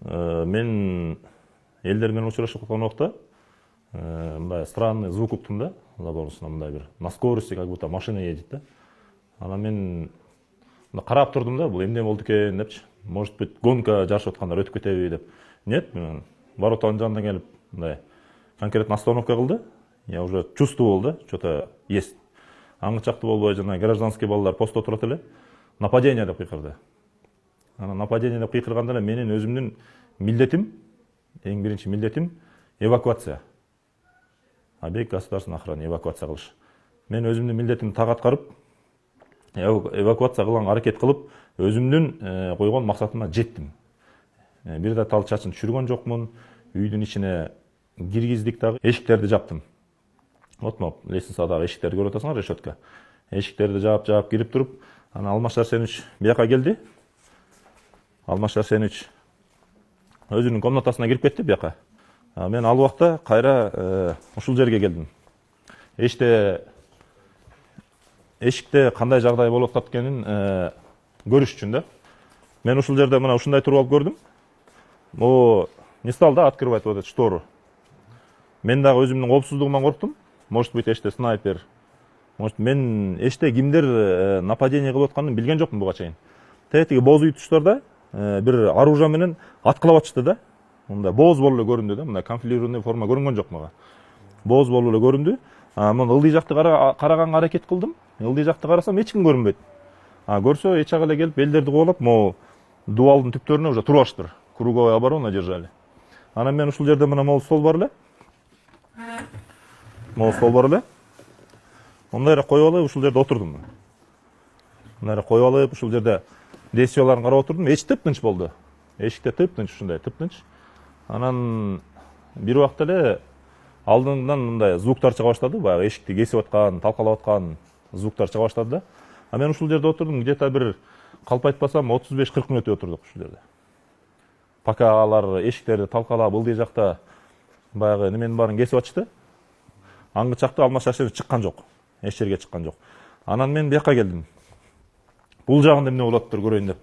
Мен элдер менен учурашып аткан убакта мындай странный звук уктум да, заборусунан мындай бир на скорости как будто машина едет да. Анан мен карап турдум да, бул эмне болду экен депчи. Может быть, гонка жарышып аткандар өтүп кетеби деп. Нет, мен воротанын жанына келип мындай конкретно остановка кылды. Я уже чувствовал да, что-то есть. Аңгычакты болбой жана гражданский балдар постто турат эле. Нападение деп кыйкырды. Анан нападение деп кыйкырганда эле менин өзүмдүн милдетим, эң биринчи милдетим эвакуация. Объект государственной охраны эвакуация кылыш. Мен өзүмдүн милдетимди так аткарып, эвакуация кылганга аракет кылып, өзүмдүн койгон максатыма жеттим. Бир да тал чачын түшүргөн жокмун. Үйдүн ичине киргиздик дагы, эшиктерди жаптым. Вот моп, лестницадагы эшиктерди көрүп атасыңар, решетка. Эшиктерди жаап кирип туруп, анан Алмаз Арсенович бияка келди. Алмаз Арсенович өзүнүн комнатасына кирип кетти бияка. Мен ал убакта кайра ушул жерге келдим. Эшикте кандай жагдай болуп атат экенин көрүш үчүн да. Мен ушул жерде мына ушундай туруп алып көрдүм. О, не стал да открывать вот эту штору. Мен дагы өзүмдүн коопсуздугуман корктум. Может быть, эште снайпер. Может, мен эште кимдер нападение кылып атканын билген жокмун буга чейин. Тетиги боз үй туштарда бир оружие менен аткылап атышты да. Мындай боз болуп эле көрүндү да. Мындай камуфлированный форма көрүнгөн жок мага. Боз болуп эле көрүндү. Мен ылдый жакты караганга аракет кылдым. Ылдый жакты карасам эч ким көрүнбөйт. Көрсө эч жагы эле келип элдерди кубалап, могу дубалдын түптөрүнө уже туруштыр. Круговая оборона держали. Анан мен ушул жерде мына могу стол бар эле. Мындайраак коюп алып, ушул жерде отурдум. Мындайраак коюп алып, ушул жерде действияларын карап отурдум. Эч тыптынч болду. Эшикте тыптынч, ушундай тыптынч. Анан бир убакта эле алдыңдан мындай звуктар чыга баштады. Баягы эшикти кесип аткан, талкалап аткан звуктар чыга баштады да. Мен ушул жерде отурдум. Где-то бир калп айтпасам 35-40 мүнөт отурдук ушул жерде. Пока алар эшиктерди талкалап, ылдый жакта баягы неменин баарын кесип атышты. Аңгычакты Алмаз Арсенович чыккан жок. Эч жерге чыккан жок. Анан мен бияка келдим. Бул жагында эмне болуп атыптыр көрөйүн деп.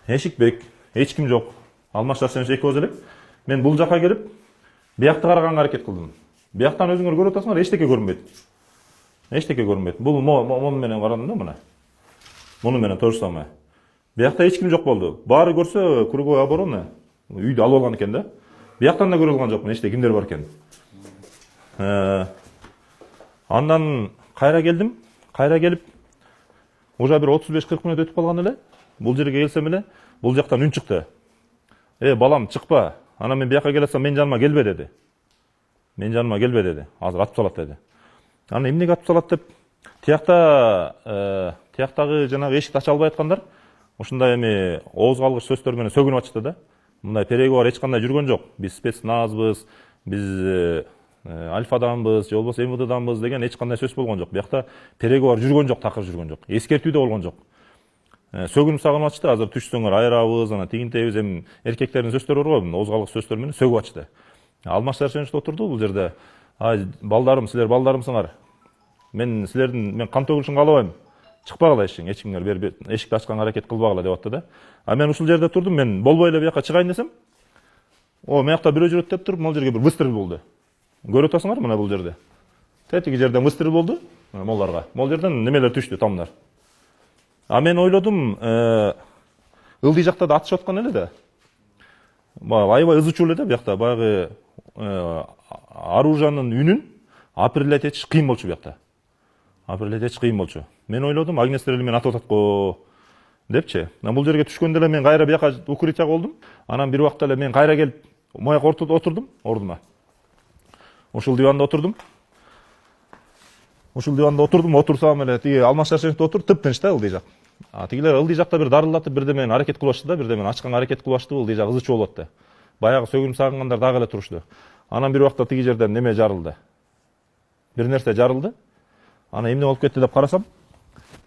Эшик бек, эч ким жок. Алмаз Арсенович экөөбүз элек. Мен бул жака келип, биякты караганга аракет кылдым. Бияктан өзүңөр көрүп атасыңар, эчтеке көрүнбөйт. Бул мону менен карадым да мына. Муну менен то же самое. Биякта эч ким жок болду. Баары көрсө круговая оборона. Үйдү алып алган экен да. Бияктан да көрө алган жокмун, эчте кимдер бар экен. Андан кайра келип, уже бир 35-40 мүнөт өтүп калган эле. Бул жерге келсем эле, бул жактан үн чыкты. Балам, чыкпа. Анан мен бияка келатсам, мен жаныма келбе деди. Азыр атып салат деди. Анан эмнеге атып салат деп, тияктагы жанагы эшикти ача албай аткандар, ушундай эми ооз калгыч сөздөр менен сөгүнүп атышты да. Мындай переговор эч кандай жүргөн жок. Биз спецназбыз, биз Альфаданбыз, же болбосо МВДданбыз деген эч кандай сөз болгон жок. Биякта переговор жүргөн жок, такыр жүргөн жок. Эскертүү да болгон жок. Сөгүнүп сагынып атышты. Азыр түшсөңөр айрабыз, анан тигинтебиз, эми эркектердин сөздөрү бар го, ооз калгыч сөздөр менен сөгүп атышты. Алмаз Арсенович отурду бул жерде. Балдарым, силер балдарымсыңар. Мен силердин кан төгүлүшүн каалабайм. Чыкпагыла эч кимдер эшикти ачканга аракет кылбагыла деп атты да. Мен ушул жерде турдум, мен болбой эле бияка чыгайын десем, мыякта бирөө жүрөт деп туруп, могул жерге бир выстрел болду. Көрүп атасыңар мына бул жерде. Тетиги жерден выстрел болду молларга. Могул жерден немелер түштү, тамдар. Мен ойлодум, ылдый жакта да атышып аткан эле да. Аябай ызычуу эле да биякта, баягы оружиянын үнүн определять этиш кыйын болчу биякта. Мен ойлодум, огнестрел менен атып атат го депчи. Бул жерге түшкөндө эле мен кайра бияка укрытияга болдум. Анан бир убакта эле мен кайра келип, мояк отурдум ордума. Ушул диванда отурдум, отурсам эле тиги Алмаз Арсенович отуруп тыптынч да ылдый жак. Тигилер ылдый жакта бир дарылдатып, бирде мен аракет кылышты да, бирде мен ачканга аракет кылышты, ылдый жак ызычуу болуп атты. Баягы сөгүнүп сагынгандар дагы эле турушту. Анан бир убакта тиги жерден неме жарылды. Бир нерсе жарылды. Анан эмне болуп кетти деп карасам,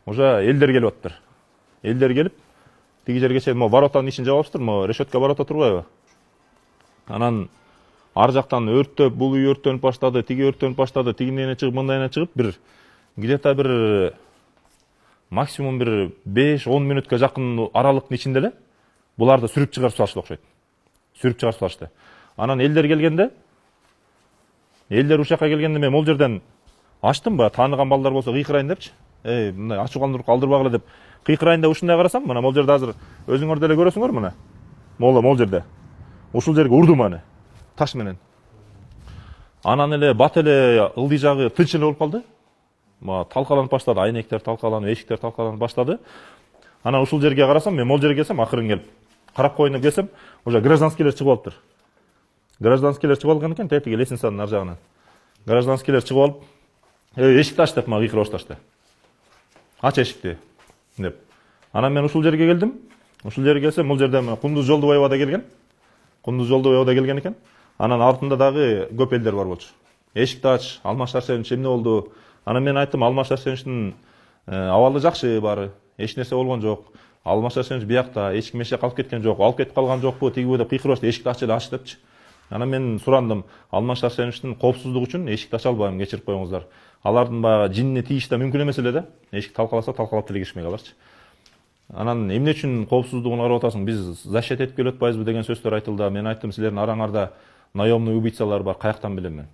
уже элдер келип аттыр. Элдер келип, тиги жерге чейин воротанын ичин жаап алыптыр, решетка ворота турбайбы? Анан ар жактан өрттөп, бул үй өрттөнүп баштады, тиги өрттөнүп баштады, тигиндене чыгып, мындайына чыгып, где-то бир максимум бир 5-10 мүнөткө жакын аралыктын ичинде эле буларды сүрүп чыгарып салышты окшойт. Сүрүп чыгарып салышты. Анан элдер келгенде, элдер ушакка келгенде мен ол жерден ачтым, баягы тааныган балдар болсо кыйкырайын депчи. Мындай ачуу калтырбагыла деп кыйкырайын деп ушундай карасам, мына могул жерде азыр өзүңөр деле көрөсүңөр мына. Могул жерде. Ушул жерге урдум аны таш менен. Анан эле бат эле ылдый жагы тынч эле болуп калды. Талкаланып баштады, айнектер талкаланып, эшиктер талкаланып баштады. Анан ушул жерге карасам, мен могул жерге келсем, акырын келип карап коеюн деп келсем, уже гражданскийлер чыгып алыптыр. Гражданскийлер чыгып алган экен, тетиги лестницанын ар жагынан. Гражданскийлер чыгып алып, эшикти ач деп мага кыйкыра башташты. Ач эшикти деп. Анан мен ушул жерге келдим. Ушул жерге келсем, бул жерде Кундуз Жолдубаева да келген. Кундуз Жолдубаева да келген экен. Анан артында дагы көп элдер бар болчу. Эшикти ач, Алмаз Арсенович эмне болду? Анан мен айттым, Алмаз Арсеновичтин абалы жакшы баары. Эч нерсе болгон жок. Алмаз Арсенович биякта, эч ким эшекке калып кеткен жок. Алып кетип калган жокпу? Тигиби деп кыйкырып, эшикти ач эле, ач депчи. Анан мен сурандым, Алмаз Арсеновичтин коопсуздугу үчүн эшикти ача албайм, кечирип коюңуздар. Алардын баягы жинине тийиш да мүмкүн эмес эле да. Эшик талкаласа талкалап деле киришмек аларчы. Анан эмне үчүн коопсуздугун карап атасың? Биз защита этип келип атпайбызбы деген сөздөр айтылды. Мен айттым, силердин араңарда наемный убийцалар бар, каяктан билем мен.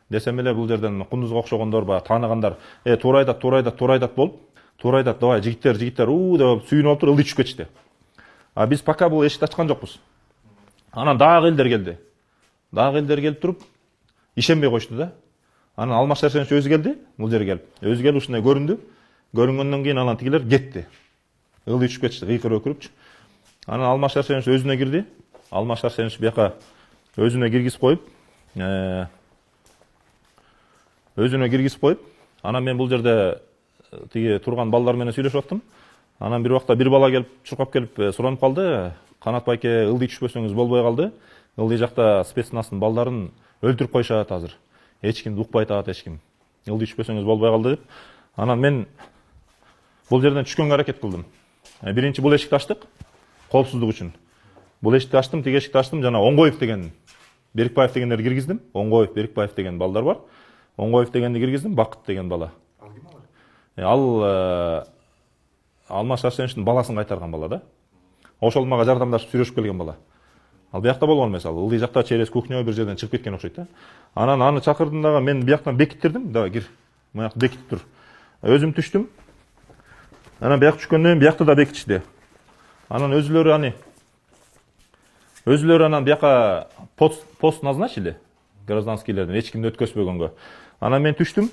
Десем эле бул жерден Кундузга окшогондор бар, тааныгандар, турайдат болуп, турайдат, давай жигиттер, деп сүйүнүп алып туруп ылдый түшүп кетишти. А биз пока бул эшикти ачкан жокпуз. Анан дагы элдер келди. Дагы элдер келип туруп, ишенбей коюшту да. Анан Алмаз Арсенович өзү келди, бул жерге келип. Өзү келип ушундай көрүндү. Көрүнгөндөн кийин анан тигилер кетти. Ылдый түшүп кетишти, кыйкырып өкүрүпчү. Анан Алмаз Арсенович өзүнө кирди. Алмаз Арсенович бияка өзүнө киргизип коюп, анан мен бул жерде тиги турган балдар менен сүйлөшүп аттым. Анан бир убакта бир бала келип, чуркап келип суранып калды. Канат байке, ылдый түшпөсөңүз болбой калды. Ылдый жакта спецнастын балдарын өлтүрүп коюшат азыр. Эч кимди укпай атат, эч ким. Ылдый түшпөсөңүз болбой калды деп. Анан мен бул жерден түшкөнгө аракет кылдым. Биринчи бул эшикти ачтык, коопсуздук үчүн. Бул эшикти ачтым, тиги эшикти ачтым, жана Оңгоев деген, Берикбаев дегендерди киргиздим. Оңгоев, Берикбаев деген балдар бар. Оңгоев дегенди киргиздим, Бакыт деген бала. Ал Алмаз Арсеновичтин баласын кайтарган бала да. Ошол мага жардамдашып сүйлөшүп келген бала. Ал биякта болгон эмес, ал ылдый жакта через кухня бир жерден чыгып кеткен окшойт да. Анан аны чакырдым дагы, мен бияктан бекиттирдим, давай кир. Мыяк бекитип тур. Өзүм түштүм. Анан бияк түшкөндөн биякты да бекитишти. Анан өзүлөрү анан бияка пост назначили гражданскийлерден, эч кимди өткөзбөгөнгө. Анан мен түштүм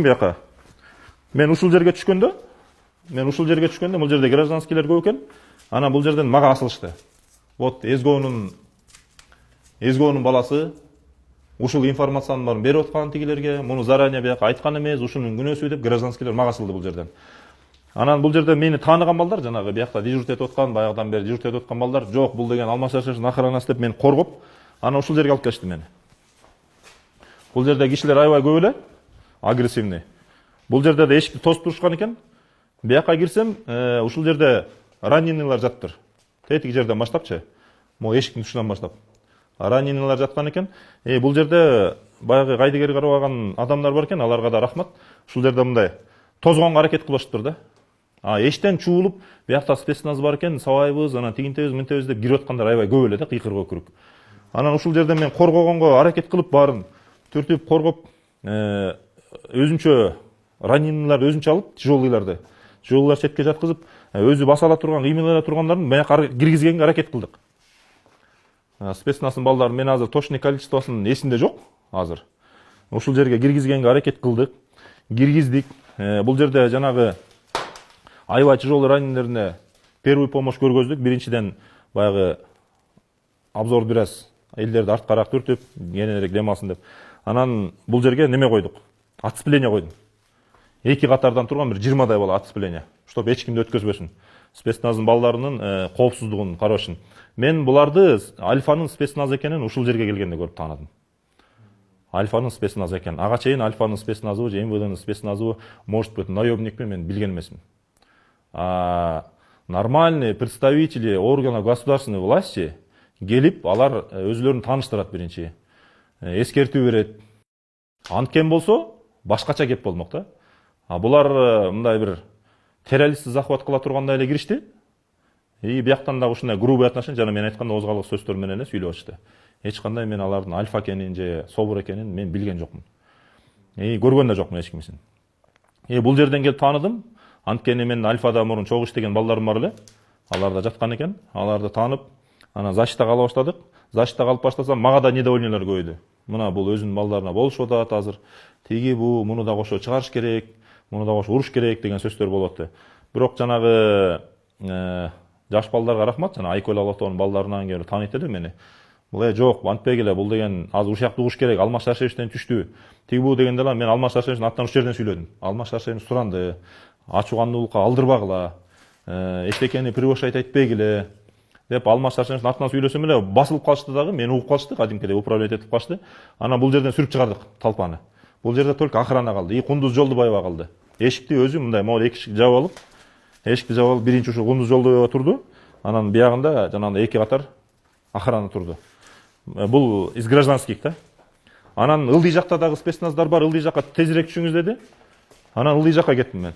бияка. Мен ушул жерге түшкөндө, бул жерде гражданскийлер көп экен. Анан бул жерден мага асылышты. Вот Эзгоонун баласы ушул информациянын баарын берип аткан тигилерге, муну заранее бияка айткан эмес, ушунун күнөөсү деп гражданскийлер мага асылды бул жерден. Анан бул жерде мени тааныган балдар, жанагы биякта дежурт этип аткан, баягыдан бери дежурт этип аткан балдар, жок, бул деген Алмаз Арсеновичтин охранасы деп мени коргоп, анан ушул жерге алып келишти мени. Бул жерде кишилер аябай көп эле, агрессивный. Бул жерде да эшикти тосуп турушкан экен. Бияка кирсем, ушул жерде раненыйлар жаттыр. Тетиги жерден баштапчы. Могу эшиктин тушунан баштап. Раненыйлар жаткан экен. Бул жерде баягы кайдыгер карабаган адамдар бар экен, аларга да рахмат. Ушул жерде мындай тозгонго аракет кылышыптыр да. Эштен чуулуп, биякта спецназ бар экен, сабайбыз, анан тигинтебиз, мынтебиз деп кирип аткандар аябай көп эле да, кыйкырып өкүрүп. Анан ушул жерде мен коргогонго аракет кылып, баарын түртүп коргоп, өзүнчө раненыйлар өзүнчө алып, тяжелыйларды четке жаткызып, өзү басала турган, кыймылдана тургандарын бияка киргизгенге аракет кылдык. Спецназдын балдары, мен азыр точный количествосын эсимде жок азыр. Ушул жерге киргизгенге аракет кылдык, киргиздик. Бул жерде жанагы аябай тяжелый раненилерине первый помощь көргөздүк. Биринчиден баягы обзор бир аз элдерди арткараак түртүп, кененирээк дем алсын деп. Анан бул жерге неме койдук? Отцепление койдум. Эки катардан турган бир 20дай бала отцепление, чтоб эч кимди өткөзбөсүн. Спецназдын балдарынын коопсуздугун кароо үчүн. Мен буларды Альфанын спецназ экенин ушул жерге келгенде көрүп таанадым. Альфанын спецназы экен. Ага чейин Альфанын спецназыбы, же МВДнын спецназыбы, может быть, наемникпи, мен билген эмесмин. Нормальный представители органов государственной власти келип, алар өзүлөрүн тааныштырат биринчи. Эскертүү берет. Анткен болсо, башкача кеп болмок да. Булар мындай бир террористти захват кыла тургандай эле киришти. Бияктан дагы ушундай грубый отношение, жана мен айткандай оозгалык сөздөр менен эле сүйлөп атышты. Эч кандай мен алардын альфа экенин же собур экенин мен билген жокмун. Көргөн да жокмун эч кимисин. Бул жерден келип тааныдым. Анткени мен альфада мурун чогуу иштеген балдарым бар эле. Алар да жаткан экен. Аларды таанып, анан защитага ала баштадык. Защитага алып баштасам, мага да недовольныйлар көбөйдү. Мына бул өзүнүн балдарына болушуп атат азыр. Тиги бу, муну да кошо чыгарыш керек, муну да кошо уруш керек деген сөздөр болуп атты. Бирок жанагы жаш балдарга рахмат, жана Айкөл Алатоонун балдарынан келип тааныйт эле мени. Бул жок, антпегиле, бул деген азыр ушакта уруш керек, Алмаз Шаршеевичтен түштү. Тиги бу дегенде эле мен Алмаз Шаршеевичтин атынан ушул жерден сүйлөдүм. Алмаз Шаршеевич суранды, ачуугандуулукка алдырбагыла, эчтекени превышать айтпегиле деп Алмаз Шаршеевичтин атынан сүйлөсөм эле басылып калышты дагы, мени угуп калышты, кадимкидей управлять этип калышты. Анан бул жерден сүрүп чыгардык толпаны. Бул жерде только охрана калды, Кундуз Жолдубаева калды. Эшикти өзү мындай могу эки эшик жаап алып, биринчи ушул Кундуз Жолдубаева турду. Анан биягында жанагындай эки катар охрана турду. Бул из гражданских да. Анан ылдый жакта дагы спецназдар бар, ылдый жакка тезирээк түшүңүз деди. Анан ылдый жакка кеттим мен.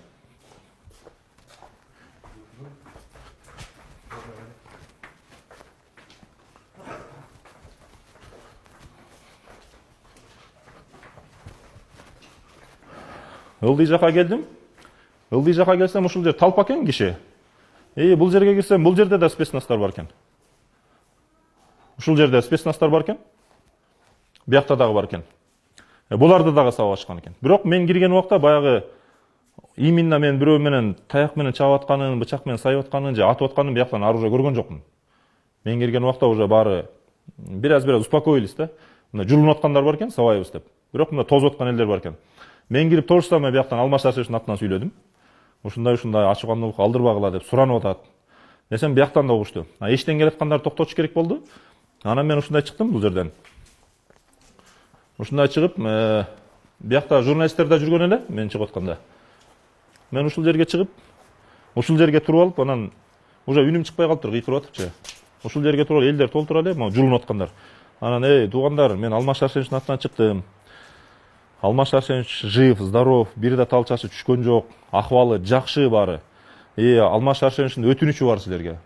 Ылдый жакка келдим. Ылдый жакка келсем ушул жер талпа экен киши. Бул жерге кирсем, бул жерде да спецназдар бар экен. Ушул жерде спецназдар бар экен. Биякта дагы бар экен. Буларды дагы сабап ачкан экен. Бирок мен кирген убакта баягы именно мен бирөө менен таяк менен чаап атканын, бычак менен сайып атканын же атып атканын бияктан оружие көргөн жокмун. Мен кирген убакта уже баары бираз успокоились да. Мына жулунуп аткандар бар экен, сабайбыз деп. Бирок мына тозуп аткан элдер бар экен. Мен кирип то же самое бияктан Алмаз Шаршеевичтин атынан сүйлөдүм. Ушундай ачуугандуулукка алдырбагыла деп суранып атат. Десем бияктан да угушту. Эчтен келаткандар токтотуш керек болду. Анан мен ушундай чыктым бул жерден. Ушундай чыгып, биякта журналисттер да жүргөн эле, мен чыгып атканда. Мен ушул жерге чыгып, ушул жерге туруп алып, анан уже үнүм чыкпай калыптыр, кыйкырып атыпчы. Ушул жерге туруп алып, элдер толтура эле, могу жулунуп аткандар. Анан, туугандар, мен Алмаз Шаршеевичтин атынан чыктым. Алмаз Шаршеевич жив, здоров, бир да талчасы түшкөн жок, акыбалы жакшы баары. Алмаз Шаршеевичтин өтүнүчү бар силерге.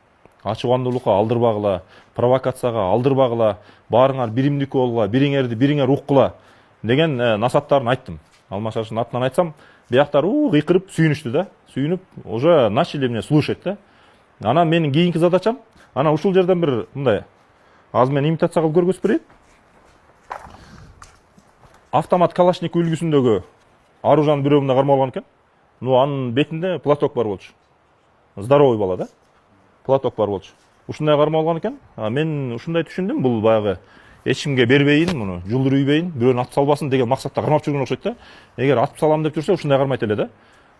Ачуугандуулукка алдырбагыла, провокацияга алдырбагыла, баарыңар биримдики болгула, бириңерди бириңер уккула деген насаттарын айттым. Алмаз Шаршеевичтин атынан айтсам, бияктар кыйкырып сүйүнүштү да. Сүйүнүп, уже начали мне слушать да. Анан менин кийинки задачам, анан ушул жерден бир мындай аз мен имитация кылып көргөзүп берейин. Автомат Калашник үлгүсүндөгү оружиянын бирөө мындай кармап алган экен. Анын бетинде платок бар болчу. Здоровый бала да. Платок бар болчу. Ушундай кармап алган экен. Мен ушундай түшүндүм, бул баягы эч кимге бербейин, муну жулдурбейин, бирөөнү атып салбасын деген максатта кармап жүргөн окшойт да. Эгер атып салам деп жүрсө ушундай кармайт эле да.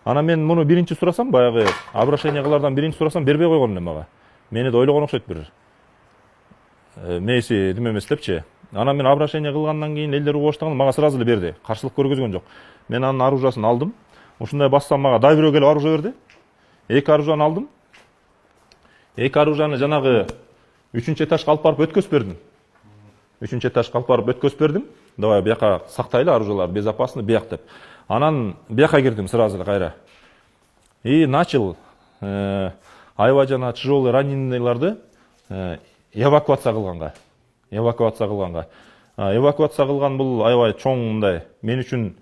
Анан мен муну биринчи сурасам, баягы обращение кылардан биринчи сурасам бербей койгон эле мага. Мени да ойлогон окшойт бир. Мээси дим эмес депчи. Анан мен обращение кылгандан кийин элдер угуп баштаган, мага сразу эле берди. Каршылык көргөзгөн жок. Мен анын оружиясын алдым. Ушундай бассам мага дай бирөө келип оружие берди. Эки оружияны алдым. Эки оружияны жанагы 3-чү этажга алып барып өткөзүп бердим. 3-чү этажга алып барып өткөзүп бердим. Давай бияка сактайлы оружиялар, безопасный бияк деп. Анан бияка кирдим сразу эле кайра. Начал аябай жана тяжелый раненыйларды эвакуация кылганга. Эвакуация кылган бул аябай чоң мындай мен үчүн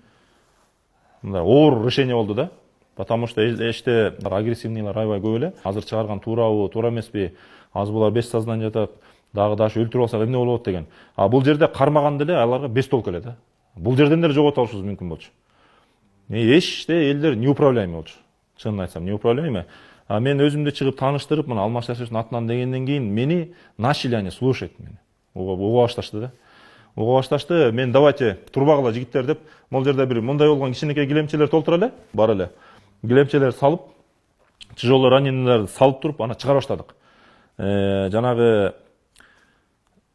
мындай оор решение болду да. Потому что эште агрессивныйлар аябай көп эле. Азыр чыгарган туурабы, туура эмеспи? Азыр булар без сознания жатат. Дагы өлтүрүп алсак эмне болот деген. Бул жерде кармаганда эле аларга без толк эле да. Бул жерден эле жогото алышыбыз мүмкүн болчу. Эште элдер неуправляемый болчу. Чынын айтсам, неуправляемый. Мен өзүмдү чыгып тааныштырып, мына Алмаз Шаршеевичтин атынан дегенден кийин мени начали они слушать мени. Уга башташты да. Уга башташты. Мен давайте турбагыла жигиттер деп, бул жерде бир мындай болгон кичинекей килемчелер толтура эле, бар эле. Килемчелер салып, тяжелый раненыйларды салып туруп, аны чыгара баштадык. Жанагы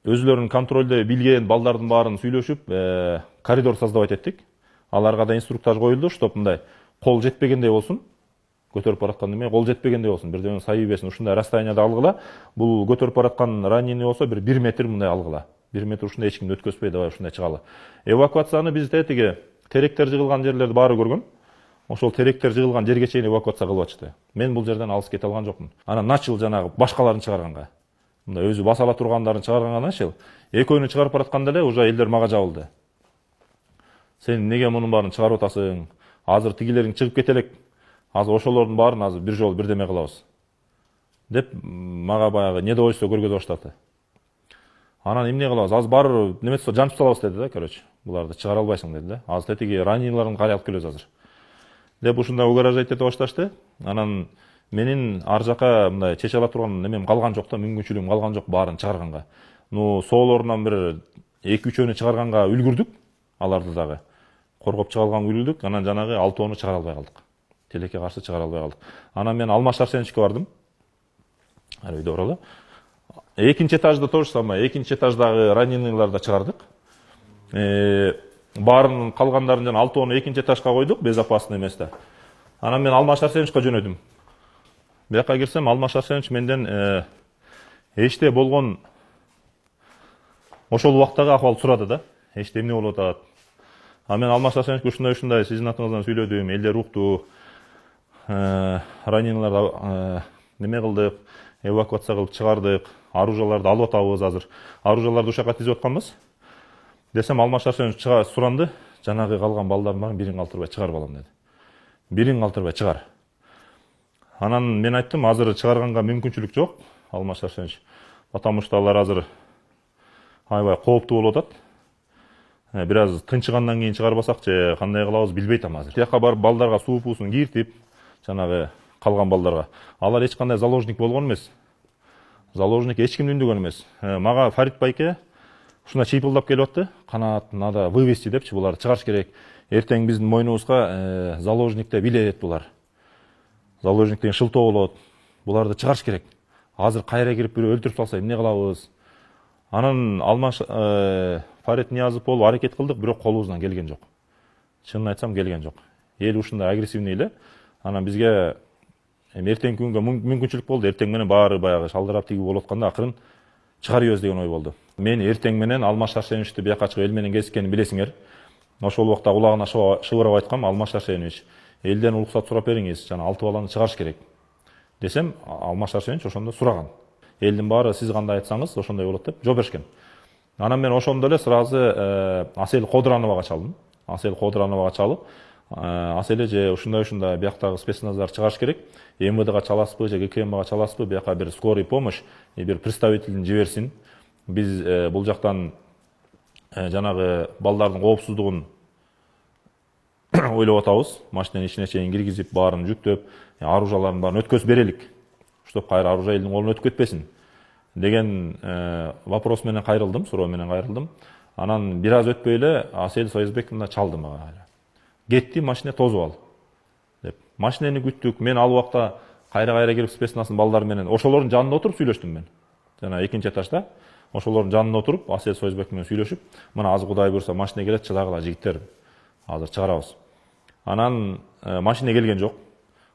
өзүлөрүнүн контролдо билген балдардын баарын сүйлөшүп, коридор создавать эттик. Аларга да инструктаж коюлду, чтоб мындай кол жетпегендей болсун. Көтөрүп бараткан эме кол жетпегендей болсун. Бирден сайып бесин ушундай расстоянияда алгыла. Бул көтөрүп бараткан раненый болсо бир 1 метр мындай алгыла. 1 метр ушундай эч кимди өткөзбөй, давай ушундай чыгалы. Эвакуацияны биз тетиги теректер жыгылган жерлерди баары көргөн. ошол теректер жыгылган жерге чейин эвакуация кылып атышты. Мен бул жерден алыс кете алган жокмун. Анан начал жанагы башкаларын чыгарганга, мындай өзү баса ала тургандарын чыгарганга начал экөөнү чыгарып баратканда эле уже элдер мага жабылды. Сен эмнеге мунун баарын чыгарып атасың? Азыр тигилериң чыгып кете элек. Азыр ошолордун баарын азыр бир жолу бирдеме кылабыз деп мага баягы не ойсо көргөзө баштады. Анан эмне кылабыз? Азыр баары неметсе жанып салабыз деди да, короче. Буларды чыгара албайсың деди да. Азыр тетиги раненыйларын кайра алып келебиз азыр. Деп ушундай угрожать эте башташты. Анан менин ар жака мындай чече ала турган немем калган жок да, мүмкүнчүлүгүм калган жок баарын чыгарганга. Ну, соолорунан бир 2-3 чыгарганга үлгүрдүк. Аларды дагы коргоп чыга алганга үлгүрдүк. Анан жанагы 6 чыгара албай калдык. Телекке каршы чыгара албай калдык. Анан мен Алмаз Арсеновичке бардым. Үйдө ороло. Экинчи этажда тоже самое. Экинчи этаждагы раненыйларды чыгардык. Баарын калгандарын жана 6 экинчи этажга койдук, безопасный место. Анан мен Алмаз Арсеновичке жөнөдүм. Бияка кирсем, Алмаз Арсенович менден эчте болгон ошол убактагы акыбалды сурады да. Эчте эмне болуп атат? А мен Алмаз Арсеновичке ушундай сиздин атыңыздан сүйлөдүм, элдер укту. Раненыйларды неме кылдык, эвакуация кылып чыгардык, оружияларды алып атабыз азыр. Оружияларды ушака тизип атканбыз. Десем, Алмаз Арсенович суранды, жанагы калган балдардын баарын бирин калтырбай чыгарып алам деди. Бирин калтырбай чыгар. Анан мен айттым, азыр чыгарганга мүмкүнчүлүк жок, Алмаз Арсенович. Потому что алар азыр аябай кооптуу болуп атат. Бир аз тынчыгандан кийин чыгарбасак же кандай кылабыз билбей атам азыр. Тияка барып балдарга суу пуусун кийиртип, жанагы калган балдарга. Алар эч кандай заложник болгон эмес. Заложник эч кимди үндөгөн эмес. Мага Фарид байке ушундай чыйпылдап келип атты. Канат надо вывести депчи, буларды чыгарыш керек. Эртең биздин мойнубузга заложникте билет булар. Заложниктен шылтоо болот. Буларды чыгарыш керек. Азыр кайра кирип бирөө өлтүрүп салса эмне кылабыз? Анан Алмаз Фарид Ниязов болуп аракет кылдык, бирок колубуздан келген жок. Чынын айтсам келген жок. Эл ушундай агрессивный эле. Анан бизге эртеңки күнгө мүмкүнчүлүк болду. Эртең менен баары баягы шалдырап тиги болуп атканда акырын чыгарыбыз деген ой болду. Мен эртең менен Алмаз Арсеновичти бияка чыгып эл менен кезишкенин билесиңер. Ошол убакта кулагына шыбырап айткам, Алмаз Арсенович, элден уруксат сурап бериңиз, жана 6 баланы чыгарыш керек. Десем, Алмаз Арсенович ошондо сураган. Элдин баары сиз кандай айтсаңыз, ошондой болот деп жооп беришкен. Анан мен ошондо эле сразу Асель Кодырановага чалдым. Асель Кодырановага чалып, Аселе же ушундай бияктагы спецназдар чыгарыш керек. МВДга чаласызбы же ГКМга чаласызбы, бияка бир скорый помощь, бир представителин жиберсин. Биз бул жактан жанагы балдардын коопсуздугун ойлоп атабыз. Машинанын ичине чейин киргизип, баарын жүктөп, оружияларын баарын өткөзүп берелик. Чтоб кайра оружие элдин колуна өтүп кетпесин деген вопрос менен кайрылдым, суроо менен кайрылдым. Анан бир аз өтпөй эле Асель Союзбековна чалды мага. Кетти, машина тозуп ал деп. Машинени күттүк. Мен ал убакта кайра кирип спецнасын балдары менен ошолордун жанында отуруп сүйлөштүм мен. Жана экинчи этажда ошолордун жанында отуруп Асель Союзбеков менен сүйлөшүп, мына азыр Кудай буйрса машина келет, чыдагыла жигиттер. Азыр чыгарабыз. Анан машина келген жок.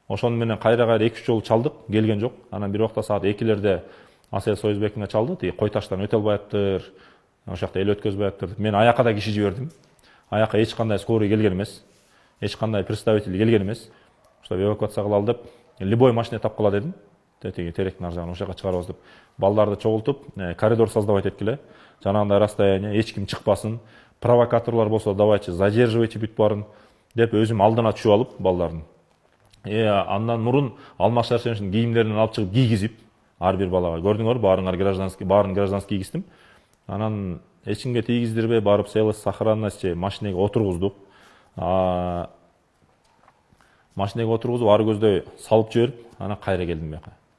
Ошону менен кайра 2-3 жолу чалдык, келген жок. Анан бир убакта саат 2-лерде Асель Союзбековна чалды, тиги кой таштан өтө албаптыр, ошол жакта эл өткөзбөйаптыр. Мен аяка да киши жибердим. Аяка эч кандай скорый келген эмес. Эч кандай представитель келген эмес. Ошо эвакуация кылалы деп, любой машина тапкыла дедим. Тетиги теректин ар жагына ошока чыгарабыз деп. Балдарды чогултуп, коридор создавать эткиле. Жанагындай расстояние, эч ким чыкпасын. Провокаторлор болсо давайте задерживайте бүт барын деп өзүм алдына түшүп алып балдардын. Андан мурун Алмаз Арсеновичтин кийимдерин алып чыгып кийгизип, ар бир балага көрдүңөр, баарын гражданский кийгиздим. Анан эч кимге тийгиздирбей барып целость, сохранность машинеге отургуздук. Машинеге отургузуп ары көздөй салып жиберип, анан кайра келдим бияка.